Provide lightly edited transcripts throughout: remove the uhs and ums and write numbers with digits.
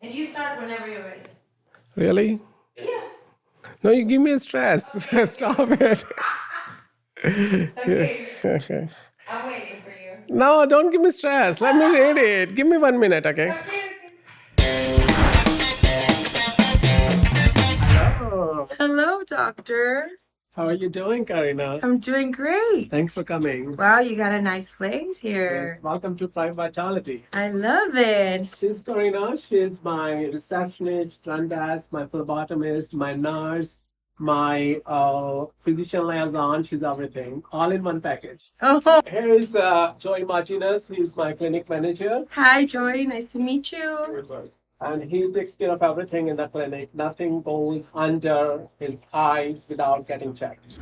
And you start whenever you're ready. Really? Yeah. No, you give me stress. Stop it. Okay. Okay. I'm waiting for you. No, don't give me stress. Let me read it. Give me 1 minute, okay? Okay. Hello. Hello, doctor. How are you doing, Karina? I'm doing great. Thanks for coming. Wow, you got a nice place here. Yes, welcome to Prime Vitality. I love it. She's Karina. She's my receptionist, front desk, my phlebotomist, my nurse, my physician liaison. She's everything, all in one package. Oh, Here is Joey Martinez, who is my clinic manager. hi, Joy. Nice to meet you. And he takes care of everything in the clinic. Nothing goes under his eyes without getting checked.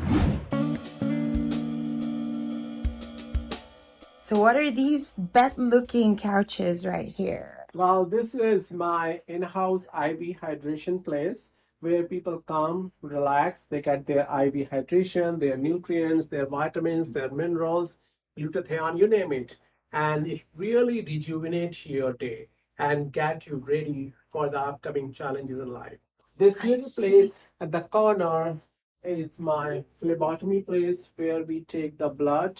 So, what are these bed-looking couches right here? Well, this is my in-house IV hydration place where people come, relax, they get their IV hydration, their nutrients, their vitamins, their minerals, glutathione, you name it. And it really rejuvenates your day and get you ready for the upcoming challenges in life. This I little see. place at the corner is my phlebotomy place where we take the blood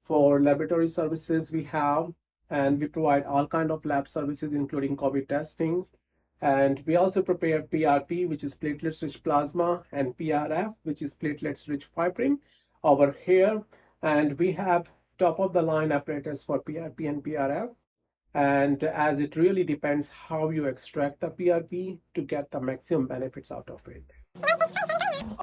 for laboratory services we have, and we provide all kind of lab services including COVID testing. And we also prepare PRP, which is platelets rich plasma, and PRF, which is platelets rich fibrin over here. And we have top of the line apparatus for PRP and PRF. And as it really depends how you extract the PRP to get the maximum benefits out of it.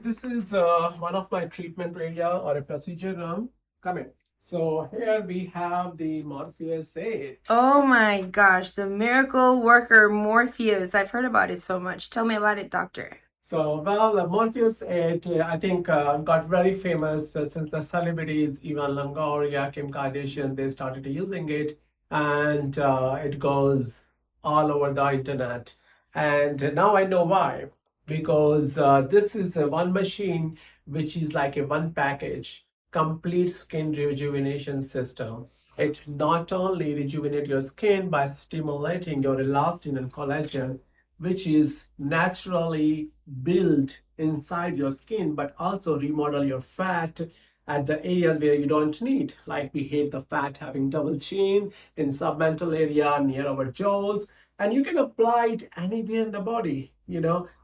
This is one of my treatment area or a procedure room. Come in. So here we have the Morpheus 8. Oh my gosh, the miracle worker Morpheus. I've heard about it so much. Tell me about it, doctor. So, well, the Morpheus 8, I think, got very famous since the celebrities, Ivan Longoria, Kim Kardashian, they started using it, and it goes all over the internet. And now I know why. Because this is one machine which is like a one package, complete skin rejuvenation system. It not only rejuvenate your skin by stimulating your elastin and collagen, which is naturally built inside your skin, but also remodel your fat at the areas where you don't need. Like we hate the fat having double chin in submental area near our jaws, and you can apply it anywhere in the body,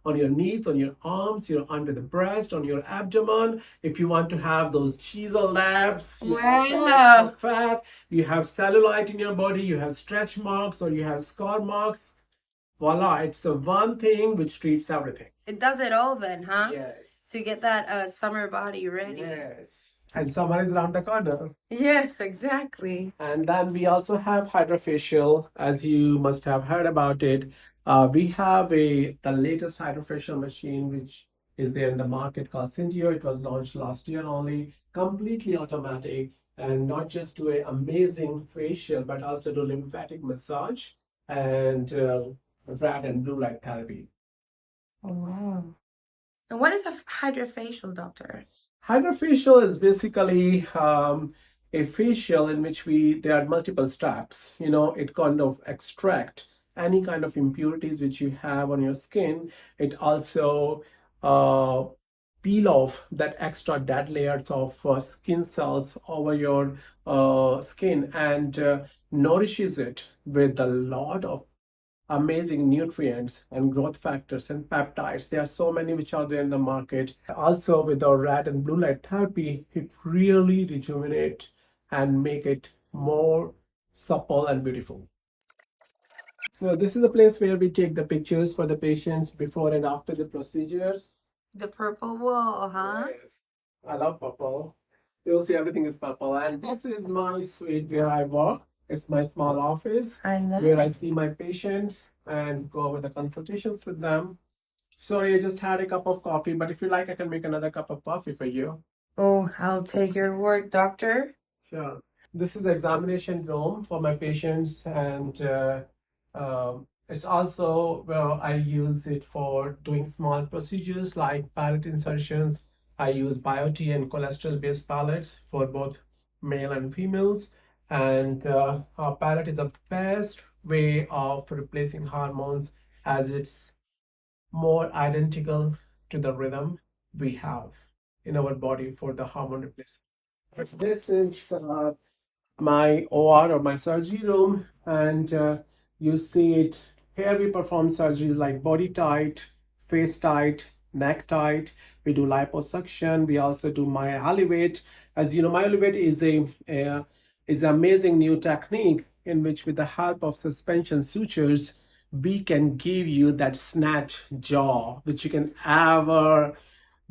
on your knees, on your arms, under the breast, on your abdomen. If you want to have those chisel labs, Wow. fat, you have cellulite in your body, you have stretch marks, or you have scar marks. Voila, it's the one thing which treats everything. It does it all then, huh? Yes. To get that summer body ready. Yes. And summer is around the corner. Yes, exactly. And then we also have hydrofacial, as you must have heard about it. We have the latest hydrofacial machine which is there in the market called Syntio. It was launched last year only, completely automatic, and not just do an amazing facial, but also do lymphatic massage and red and blue light therapy. Oh, wow. And what is a hydrofacial, doctor? Hydrofacial is basically a facial in which there are multiple steps. It kind of extract any kind of impurities which you have on your skin. It also uh, peel off that extra dead layers of skin cells over your skin and nourishes it with a lot of amazing nutrients and growth factors and peptides. There are so many which are there in the market. Also, with our red and blue light therapy, it really rejuvenate and make it more supple and beautiful. So this is the place where we take the pictures for the patients before and after the procedures. The purple wall, huh? Yes, I love purple. You'll see everything is purple. And this is my suite where I work. It's my small office I love where I it. see my patients and go over the consultations with them. Sorry, I just had a cup of coffee, but if you like, I can make another cup of coffee for you. Oh, I'll take your word, doctor. Sure. This is the examination room for my patients, and it's also where I use it for doing small procedures like palate insertions. I use biopsy and cholesterol-based palettes for both male and females, and our palette is the best way of replacing hormones as it's more identical to the rhythm we have in our body for the hormone replacement. This is my OR or my surgery room, and you see it here. We perform surgeries like body tight, face tight, neck tight. We do liposuction. We also do myelevate. As you know, myelevate is an amazing new technique in which, with the help of suspension sutures, we can give you that snatch jaw which you can ever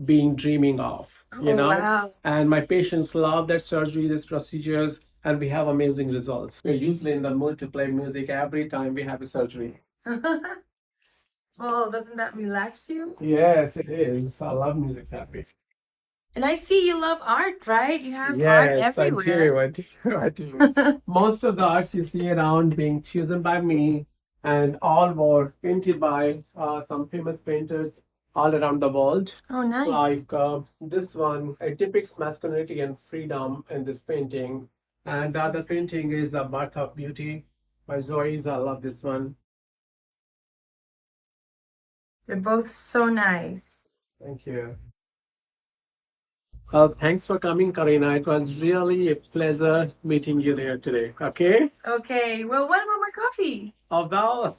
being dreaming of, Oh, wow. and my patients love that surgery, these procedures, and we have amazing results. We're usually in the mood to play music every time we have a surgery. Well, doesn't that relax you? Yes, it is. I love music therapy. And I see you love art, right? You have art Yes, I everywhere. do. I do. I do. Most of the arts you see around being chosen by me, and all were painted by some famous painters all around the world. Oh, nice. Like this one, it depicts masculinity and freedom in this painting. And the other painting is The Birth of Beauty by Zoris. I love this one. They're both so nice. Thank you. Well, thanks for coming, Karina. It was really a pleasure meeting you there today. Okay? Okay, well, what about my coffee? Oh, well,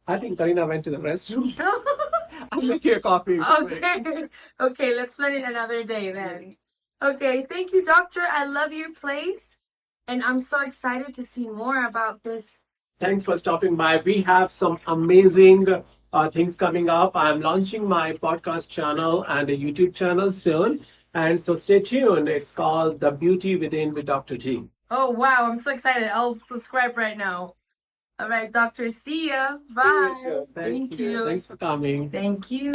I think Karina went to the restroom. I'll make you a coffee. Okay. Okay, let's plan it another day then. Okay, thank you, doctor. I love your place. And I'm so excited to see more about this. Thanks for stopping by. We have some amazing things coming up. I'm launching my podcast channel and a YouTube channel soon. And so stay tuned. It's called The Beauty Within with Dr. G. Oh, wow. I'm so excited. I'll subscribe right now. All right, doctor. See ya. Bye. See you soon. Thank you. Thanks for coming. Thank you.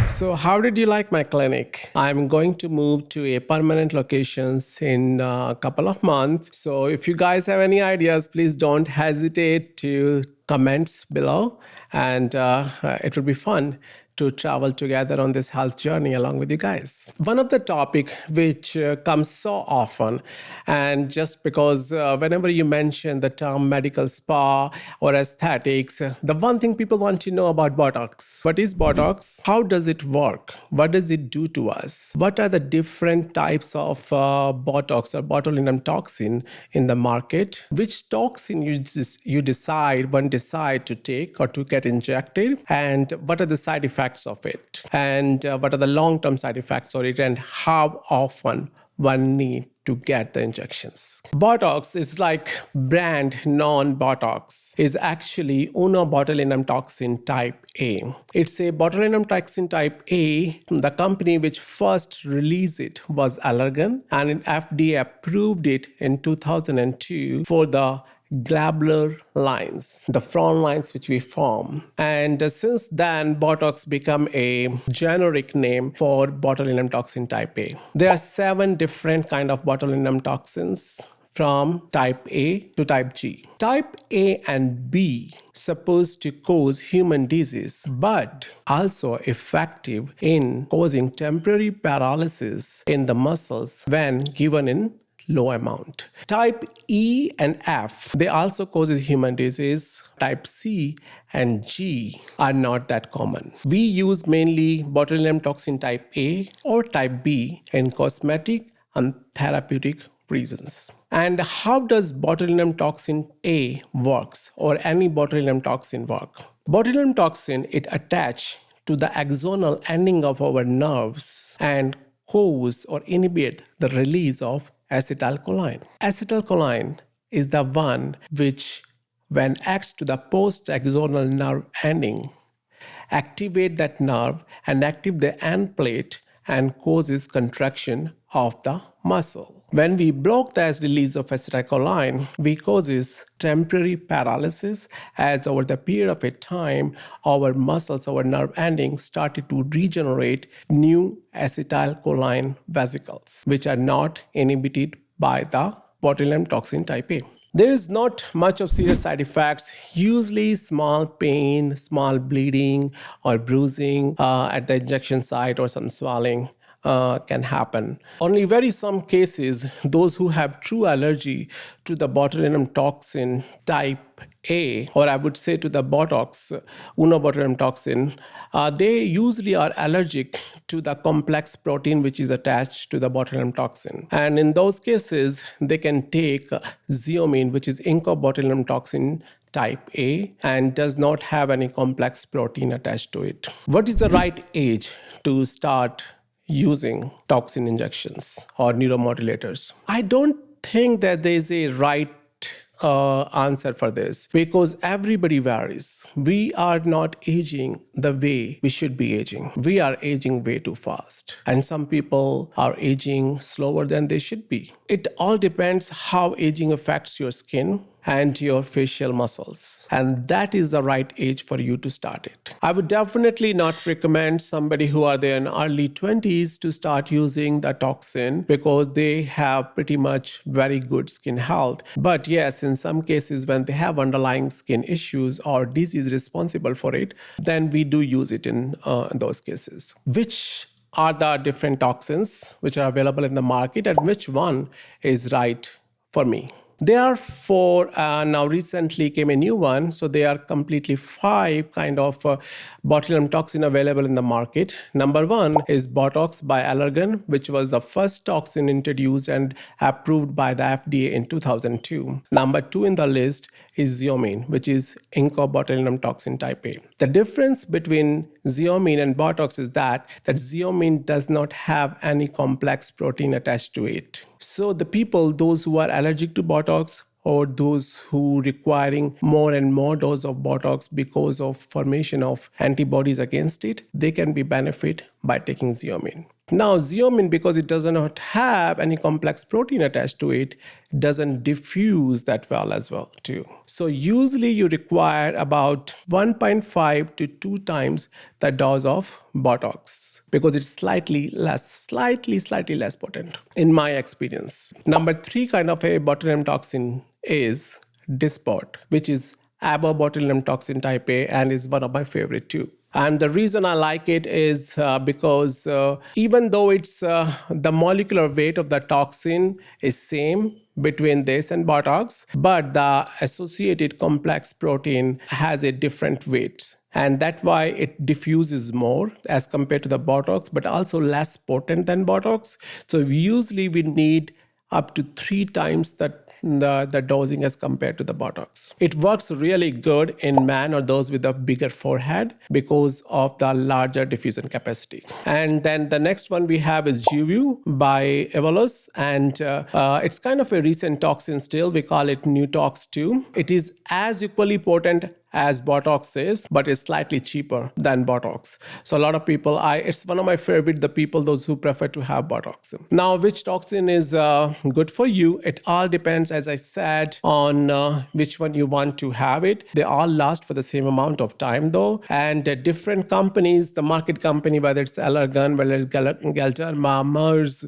So, how did you like my clinic? I'm going to move to a permanent locations in a couple of months. So, if you guys have any ideas, please don't hesitate to comments below, and it would be fun to travel together on this health journey along with you guys. One of the topic which comes so often, and just because whenever you mention the term medical spa or aesthetics, the one thing people want to know about Botox. What is Botox? How does it work? What does it do to us? What are the different types of Botox or botulinum toxin in the market? Which toxin you decide to take or to get injected, and what are the side effects of it, and what are the long-term side effects of it, and how often one need to get the injections. Botox is like brand non-Botox is actually botulinum toxin type A. It's a botulinum toxin type A. The company which first released it was Allergan, and FDA approved it in 2002 for the glabellar lines, the frown lines which we form. And since then, Botox become a generic name for botulinum toxin type A. There are 7 different kind of botulinum toxins from type A to type G. Type A and B supposed to cause human disease, but also effective in causing temporary paralysis in the muscles when given in low amount. Type E and F, they also causes human disease. Type C and G are not that common. We use mainly botulinum toxin type A or type B in cosmetic and therapeutic reasons. And how does botulinum toxin A works, or any botulinum toxin work? Botulinum toxin, it attach to the axonal ending of our nerves and cause or inhibit the release of acetylcholine. Acetylcholine is the one which, when acts to the post-axonal nerve ending, activate that nerve and active the end plate and causes contraction of the muscle. When we block the release of acetylcholine, we causes temporary paralysis, as over the period of a time, our muscles, our nerve endings started to regenerate new acetylcholine vesicles, which are not inhibited by the botulinum toxin type A. There is not much of serious side effects, usually small pain, small bleeding or bruising at the injection site or some swelling. can happen. Only very some cases, those who have true allergy to the botulinum toxin type A, or I would say to the Botox, unobotulinum toxin, they usually are allergic to the complex protein which is attached to the botulinum toxin. And in those cases, they can take zeomine, which is incobotulinum toxin type A, and does not have any complex protein attached to it. What is the right age to start using toxin injections or neuromodulators? I don't think that there is a right answer for this because everybody varies. We are not aging the way we should be aging. We are aging way too fast, and some people are aging slower than they should be. It all depends how aging affects your skin and your facial muscles. And that is the right age for you to start it. I would definitely not recommend somebody who are there in early 20s to start using the toxin because they have pretty much very good skin health. But yes, in some cases when they have underlying skin issues or disease responsible for it, then we do use it in those cases. Which are the different toxins which are available in the market and which one is right for me? There are four. Now recently came a new one. So there are completely five kind of botulinum toxin available in the market. Number one is Botox by Allergan, which was the first toxin introduced and approved by the FDA in 2002. Number two in the list is Xeomin, which is incobotulinum toxin type A. The difference between Xeomin and Botox is that Xeomin does not have any complex protein attached to it. So the people, those who are allergic to Botox or those who requiring more and more dose of Botox because of formation of antibodies against it, they can be benefit by taking Xeomin. Now, Xeomin, because it does not have any complex protein attached to it, doesn't diffuse that well as well too. So usually you require about 1.5 to 2 times the dose of Botox because it's slightly less potent in my experience. Number three kind of a botulinum toxin is Dysport, which is abobotulinum toxin type A and is one of my favorite too. And the reason I like it is because even though it's the molecular weight of the toxin is same between this and Botox, but the associated complex protein has a different weight. And that's why it diffuses more as compared to the Botox, but also less potent than Botox. So usually we need up to 3 times the dosing as compared to the Botox. It works really good in men or those with a bigger forehead because of the larger diffusion capacity. And then the next one we have is Juvu by Evolus, and it's kind of a recent toxin still. We call it New Tox 2. It is as equally potent as Botox is, but it's slightly cheaper than Botox. So a lot of people, it's one of my favorite, the people, those who prefer to have Botox. Now, which toxin is good for you? It all depends, as I said, on which one you want to have it. They all last for the same amount of time though. And different companies, the market company, whether it's Allergan, whether it's Galderma, Mers,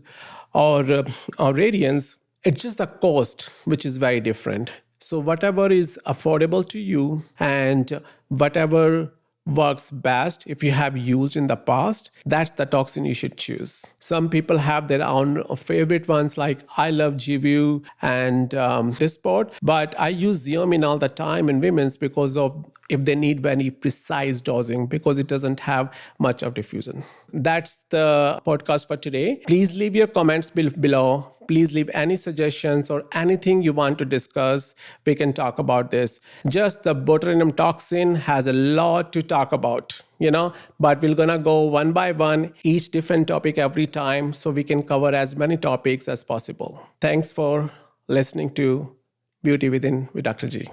or Radiance, it's just the cost, which is very different. So whatever is affordable to you and whatever works best if you have used in the past, that's the toxin you should choose. Some people have their own favorite ones, like I love Gvu and Dysport, but I use Xeomin all the time in women's because of if they need very precise dosing because it doesn't have much of diffusion. That's the podcast for today. Please leave your comments below. Please leave any suggestions or anything you want to discuss. We can talk about this. Just the botulinum toxin has a lot to talk about, but we're gonna go one by one, each different topic every time so we can cover as many topics as possible. Thanks for listening to Beauty Within with Dr. G.